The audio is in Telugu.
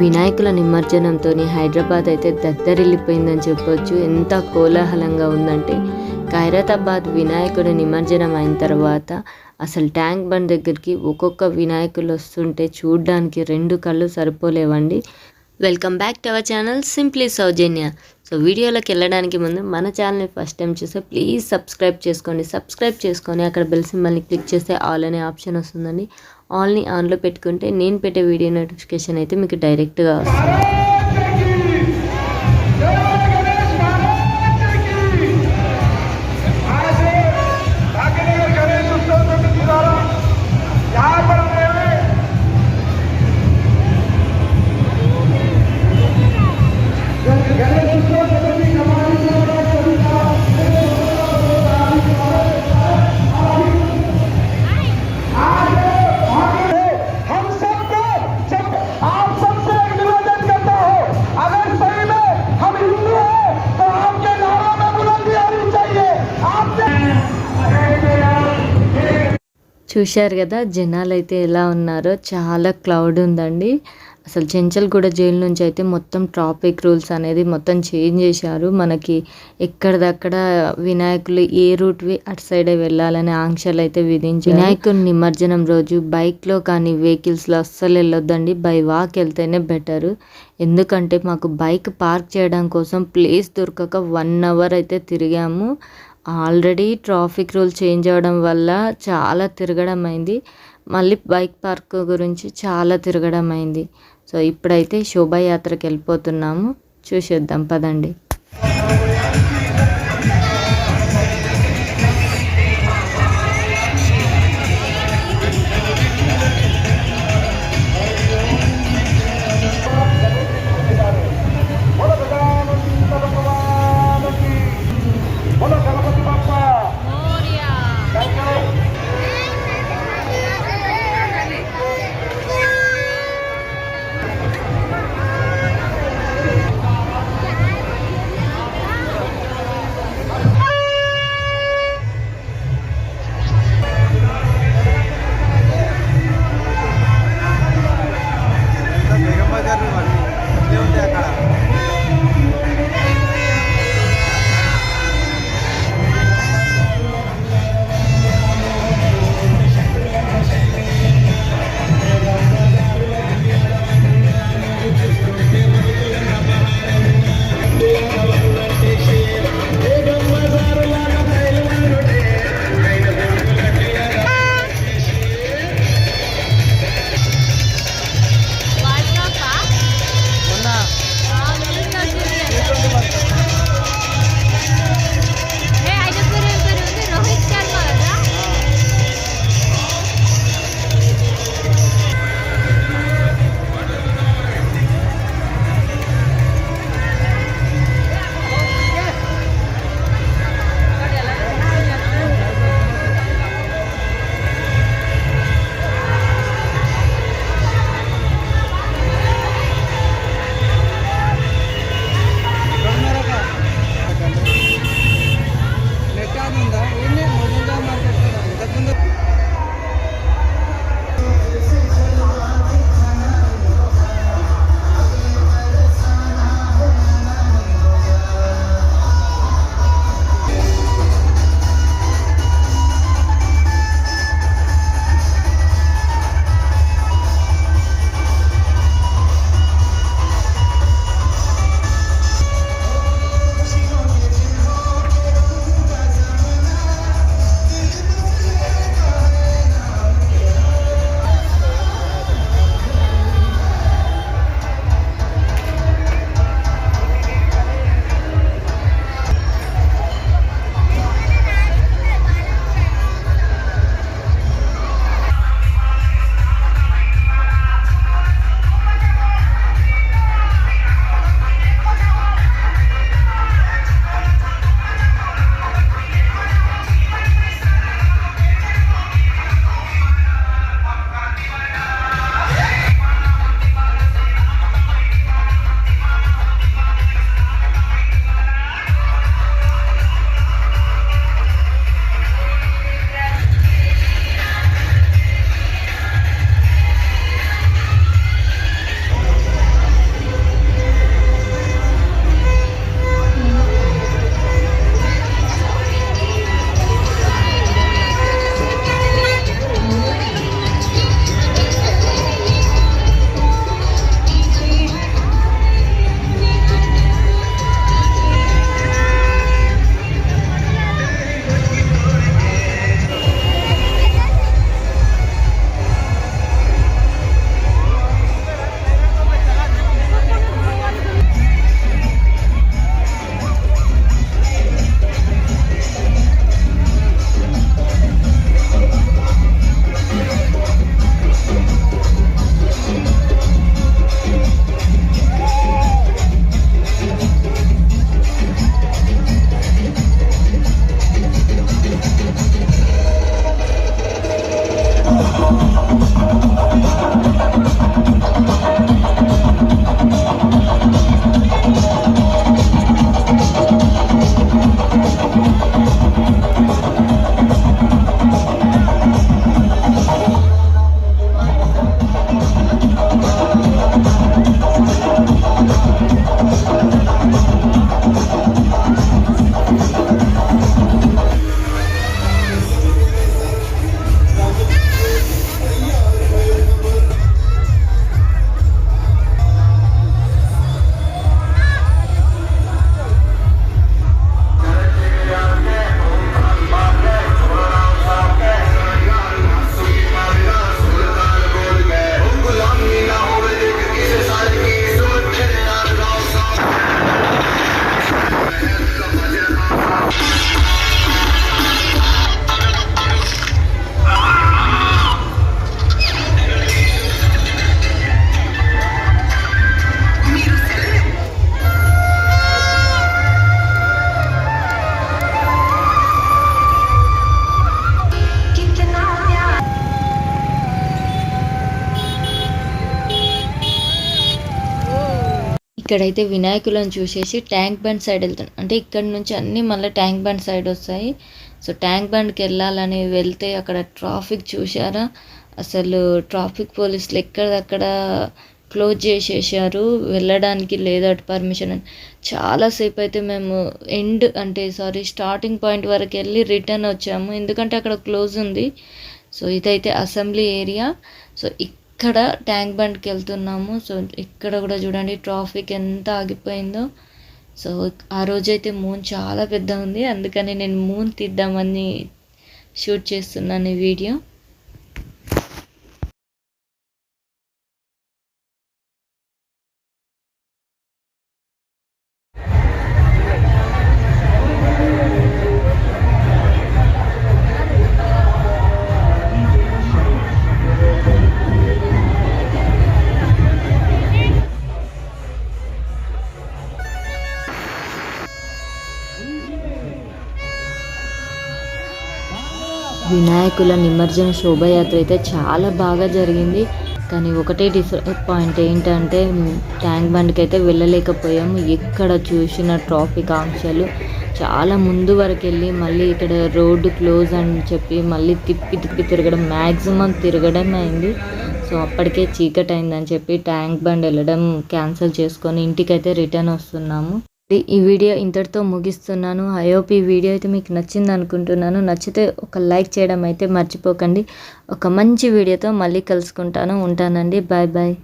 వినాయకుల నిమజ్జనంతో హైదరాబాద్ అయితే దద్దరిల్లిపోయిందని చెప్పొచ్చు. ఎంత కోలాహలంగా ఉందంటే ఖైరతాబాద్ వినాయకుడి నిమజ్జనం అయిన తర్వాత అసలు ట్యాంక్ బండ్ దగ్గరికి ఒక్కొక్క వినాయకులు వస్తుంటే చూడ్డానికి 2 కళ్ళు సరిపోలేవండి. Welcome back to our channel simply Soujanya. So వీడియోలోకి వెళ్ళడానికి ముందు మన ఛానల్ని ఫస్ట్ టైం చూస్తే ప్లీజ్ సబ్స్క్రైబ్ చేసుకొని అక్కడ బెల్ సింబల్ని క్లిక్ చేస్తే ఆల్ అనే ఆప్షన్ వస్తుందండి. ఆల్ని ఆన్లో పెట్టుకుంటే నేను పెట్టే వీడియో నోటిఫికేషన్ అయితే మీకు డైరెక్ట్గా వస్తుంది. చూశారు కదా జనాలు అయితే ఎలా ఉన్నారో, చాలా క్లౌడ్ ఉందండి. అసలు చెంచల్గూడ జైలు నుంచి అయితే మొత్తం ట్రాఫిక్ రూల్స్ అనేది మొత్తం చేంజ్ చేశారు. మనకి ఎక్కడిదక్కడ వినాయకులు ఏ రూట్వి అటు సైడే వెళ్ళాలని ఆంక్షలు అయితే విధించారు. వినాయకుని నిమజ్జనం రోజు బైక్లో కానీ వెహికల్స్లో అస్సలు వెళ్ళొద్దండి, బై వాక్ వెళ్తేనే బెటరు. ఎందుకంటే మాకు బైక్ పార్క్ చేయడం కోసం ప్లేస్ దొరకక 1 అవర్ అయితే తిరిగాము. ఆల్రెడీ ట్రాఫిక్ రూల్ చేంజ్ అవ్వడం వల్ల చాలా తిరగడం అయింది. మళ్ళీ బైక్ పార్క్ గురించి చాలా తిరగడం అయింది. సో ఇప్పుడైతే శోభాయాత్రకి వెళ్ళిపోతున్నాము, చూసేద్దాం పదండి. ఇక్కడైతే వినాయకులను చూసేసి ట్యాంక్ బండ్ సైడ్ వెళ్తాను. అంటే ఇక్కడ నుంచి అన్నీ మళ్ళీ ట్యాంక్ బండ్ సైడ్ వస్తాయి. సో ట్యాంక్ బండ్కి వెళ్ళాలని వెళ్తే అక్కడ ట్రాఫిక్ చూసారా, అసలు ట్రాఫిక్ పోలీసులు ఎక్కడక్కడ క్లోజ్ చేసేసారు, వెళ్ళడానికి లేదట పర్మిషన్ అని. చాలాసేపు అయితే మేము స్టార్టింగ్ పాయింట్ వరకు వెళ్ళి రిటర్న్ వచ్చాము, ఎందుకంటే అక్కడ క్లోజ్ ఉంది. సో ఇదైతే అసెంబ్లీ ఏరియా. సో ఇక్కడ ట్యాంక్ బండ్కి వెళ్తున్నాము. సో ఇక్కడ కూడా చూడండి ట్రాఫిక్ ఎంత ఆగిపోయిందో. సో ఆ రోజైతే మూన్ చాలా పెద్ద ఉంది, అందుకని నేను మూన్ తీద్దామని షూట్ చేస్తున్నాను ఈ వీడియో. వినాయకుల నిమజ్జన శోభయాత్ర అయితే చాలా బాగా జరిగింది. కానీ ఒకటే పాయింట్ ఏంటంటే ట్యాంక్ బండ్కి అయితే వెళ్ళలేకపోయాము. ఎక్కడ చూసిన ట్రాఫిక్ ఆంక్షలు, చాలా ముందు వరకు వెళ్ళి మళ్ళీ ఇక్కడ రోడ్డు క్లోజ్ అని చెప్పి మళ్ళీ తిప్పి తిరగడం, మ్యాక్సిమం తిరగడం అయింది. సో అప్పటికే చీకటి అయిందని చెప్పి ట్యాంక్ బండ్ వెళ్ళడం క్యాన్సిల్ చేసుకొని ఇంటికైతే రిటర్న్ వస్తున్నాము. ఈ వీడియో ఇంతటితో ముగిస్తున్నాను. ఐ హోప్ ఈ వీడియో అయితే మీకు నచ్చింది అనుకుంటున్నాను. నచ్చితే ఒక లైక్ చేయడం అయితే మర్చిపోకండి. ఒక మంచి వీడియోతో మళ్ళీ కలుసుకుంటాను. ఉంటానండి. Bye bye.